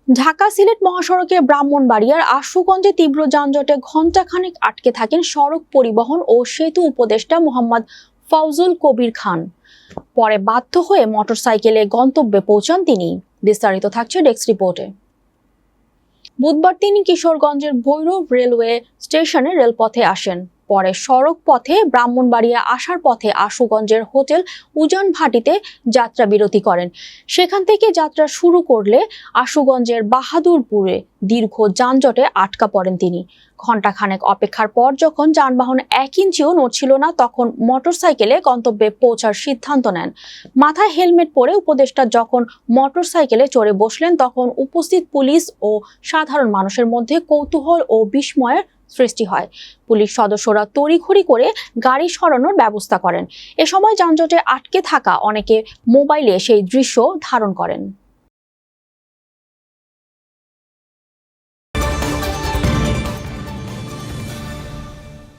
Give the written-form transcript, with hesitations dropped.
ঢাকা সিলেট মহাসড়কে ব্রাহ্মণবাড়িয়ার আশুগঞ্জে তীব্র যানজটে ঘণ্টাখানেক আটকে থাকেন সড়ক পরিবহন ও সেতু উপদেষ্টা মোহাম্মদ ফয়জুল কবির খান। পরে বাধ্য হয়ে মোটরসাইকেলে গন্তব্যে পৌঁছান তিনি। বিস্তারিত থাকছে ডেস্ক রিপোর্টে। বুধবার তিনি কিশোরগঞ্জের ভৈরব রেলওয়ে স্টেশনে রেলপথে আসেন। পরে সড়ক পথে ব্রাহ্মণবাড়িয়া আসার পথে আশুগঞ্জের হোটেল উজান ভাটিতে যাত্রা বিরতি করেন। সেখান থেকে যাত্রা শুরু করলে আশুগঞ্জের বাহাদুরপুরে দীর্ঘ যানজটে আটকা পড়েন তিনি। ঘণ্টাখানেক অপেক্ষার পর যখন যানবাহন 1 ইঞ্চিও নড়ছিল না, তখন মোটরসাইকেলে গন্তব্যে পৌঁছার সিদ্ধান্ত নেন। মাথায় হেলমেট পরে উপদেষ্টা যখন মোটরসাইকেলে চড়ে বসলেন, তখন উপস্থিত পুলিশ ও সাধারণ মানুষের মধ্যে কৌতূহল ও বিস্ময়ের সৃষ্টি হয়। পুলিশ সদস্যরা তড়িঘড়ি করে গাড়ি সরানোর ব্যবস্থা করেন। এ সময় যানজটে আটকে থাকা অনেকে মোবাইলে সেই দৃশ্য ধারণ করেন।